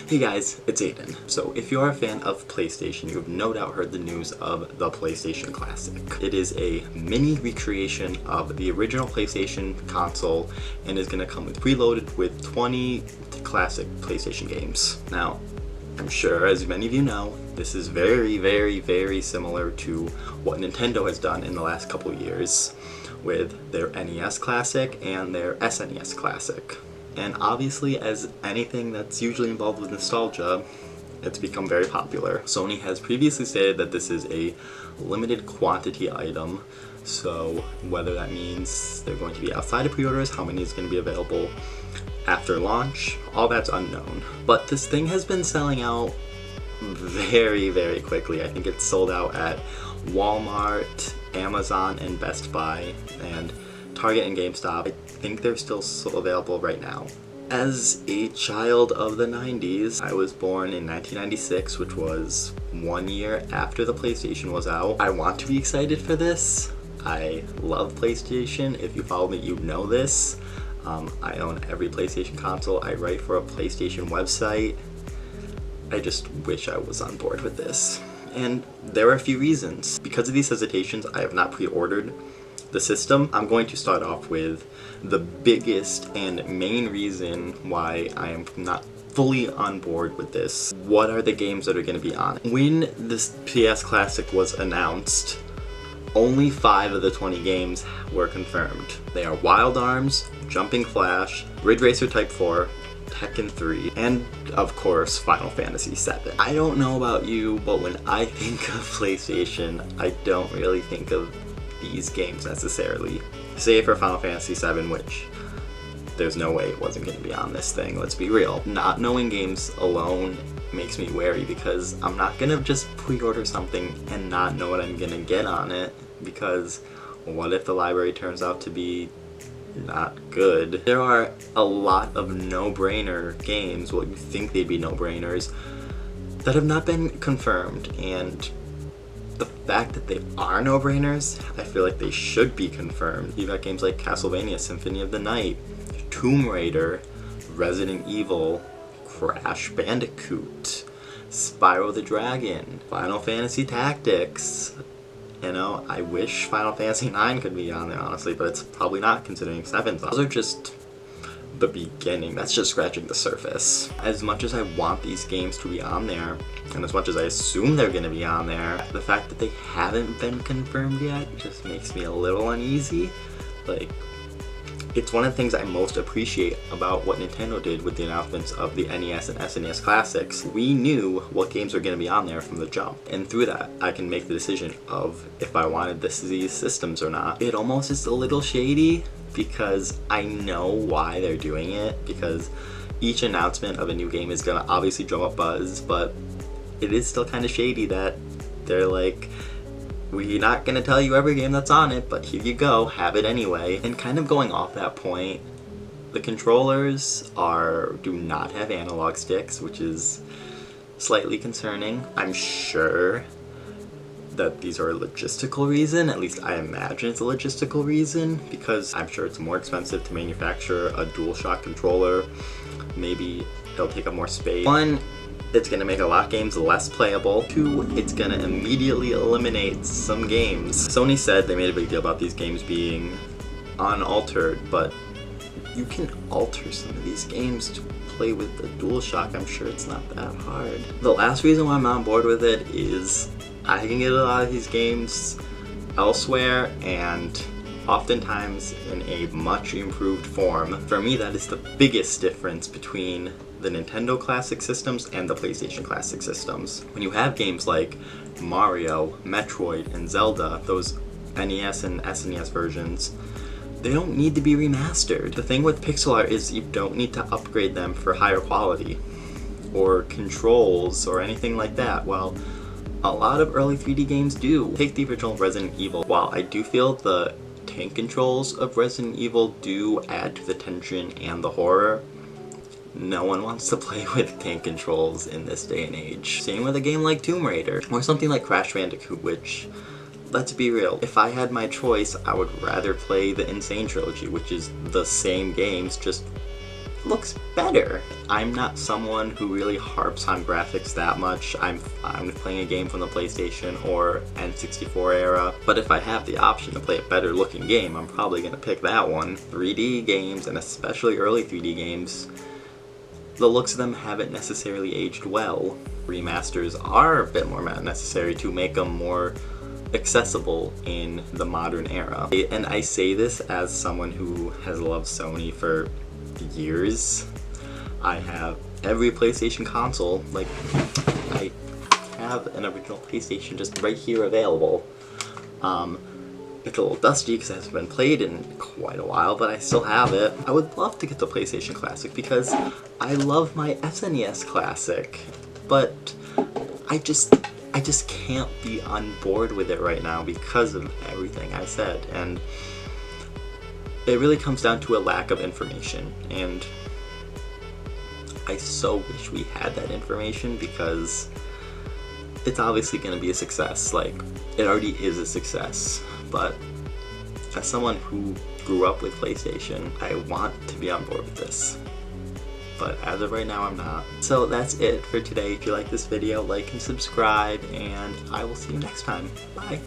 Hey guys, it's Aiden. So if you're a fan of PlayStation, you've no doubt heard the news of the PlayStation Classic. It is a mini recreation of the original PlayStation console and is going to come preloaded with 20 classic PlayStation games. Now, I'm sure as many of you know, this is very similar to what Nintendo has done in the last couple years with their NES Classic and their SNES Classic. And obviously, as anything that's usually involved with nostalgia, it's become very popular. Sony has previously stated that this is a limited quantity item, so whether that means they're going to be outside of pre-orders, how many is going to be available after launch, all that's unknown. But this thing has been selling out very quickly. I think it's sold out at Walmart, Amazon, and Best Buy, and Target and GameStop. I think they're still available right now. As a child of the 90s, I was born in 1996, which was 1 year after the PlayStation was out. I want to be excited for this. I love PlayStation. If you follow me, you know this. I own every PlayStation console. I write for a PlayStation website. I just wish I was on board with this. And there are a few reasons. Because of these hesitations, I have not pre-ordered the system. I'm going to start off with the biggest and main reason why I am not fully on board with this. What are the games that are going to be on it? When this PS Classic was announced, only 5 of the 20 games were confirmed. They are Wild Arms, Jumping Flash, Ridge Racer Type 4, Tekken 3, and of course Final Fantasy 7. I don't know about you, but when I think of PlayStation, I don't really think of these games necessarily. Save for Final Fantasy 7, which there's no way it wasn't going to be on this thing, let's be real. Not knowing games alone makes me wary because I'm not going to just pre-order something and not know what I'm going to get on it, because what if the library turns out to be not good? There are a lot of no-brainer games, what you think they'd be no-brainers, that have not been confirmed, and the fact that they are no-brainers, I feel like they should be confirmed. You've got games like Castlevania Symphony of the Night, Tomb Raider, Resident Evil, Crash Bandicoot, Spyro the Dragon, Final Fantasy Tactics. You know, I wish Final Fantasy 9 could be on there, honestly, but it's probably not, considering 7's on. Those are just the beginning. That's just scratching the surface. As much as I want these games to be on there, and as much as I assume they're going to be on there, the fact that they haven't been confirmed yet just makes me a little uneasy. Like, it's one of the things I most appreciate about what Nintendo did with the announcements of the NES and SNES Classics. We knew what games were going to be on there from the jump, and through that, I can make the decision of if I wanted these systems or not. It almost is a little shady, because I know why they're doing it, because each announcement of a new game is going to obviously drum up buzz, but it is still kind of shady that they're like, we're not going to tell you every game that's on it, but here you go, have it anyway. And kind of going off that point, the controllers do not have analog sticks, which is slightly concerning. I'm sure that these are a logistical reason, at least I imagine it's a logistical reason, because I'm sure it's more expensive to manufacture a DualShock controller. Maybe it'll take up more space. 1, it's going to make a lot of games less playable. 2, it's going to immediately eliminate some games. Sony said they made a big deal about these games being unaltered, but you can alter some of these games to play with the DualShock. I'm sure it's not that hard. The last reason why I'm on board with it is I can get a lot of these games elsewhere, and oftentimes in a much improved form. For me, that is the biggest difference between the Nintendo Classic systems and the PlayStation Classic systems. When you have games like Mario, Metroid, and Zelda, those NES and SNES versions, they don't need to be remastered. The thing with pixel art is you don't need to upgrade them for higher quality or controls or anything like that. Well, a lot of early 3D games do. Take the original Resident Evil. While I do feel the tank controls of Resident Evil do add to the tension and the horror, no one wants to play with tank controls in this day and age. Same with a game like Tomb Raider, or something like Crash Bandicoot, which, let's be real, if I had my choice, I would rather play the Insane Trilogy, which is the same games, just looks better. I'm not someone who really harps on graphics that much. I'm fine with playing a game from the PlayStation or N64 era, but if I have the option to play a better looking game, I'm probably gonna pick that one. 3D games, and especially early 3D games, the looks of them haven't necessarily aged well. Remasters are a bit more necessary to make them more accessible in the modern era. And I say this as someone who has loved Sony for years. I have every PlayStation console. Like, I have an original PlayStation just right here available. It's a little dusty because it hasn't been played in quite a while, but I still have it. I would love to get the PlayStation Classic because I love my SNES Classic, but I just can't be on board with it right now because of everything I said, and it really comes down to a lack of information, and I so wish we had that information because it's obviously going to be a success. Like, it already is a success, but as someone who grew up with PlayStation, I want to be on board with this. But as of right now, I'm not. So that's it for today. If you like this video, like and subscribe, and I will see you next time. Bye!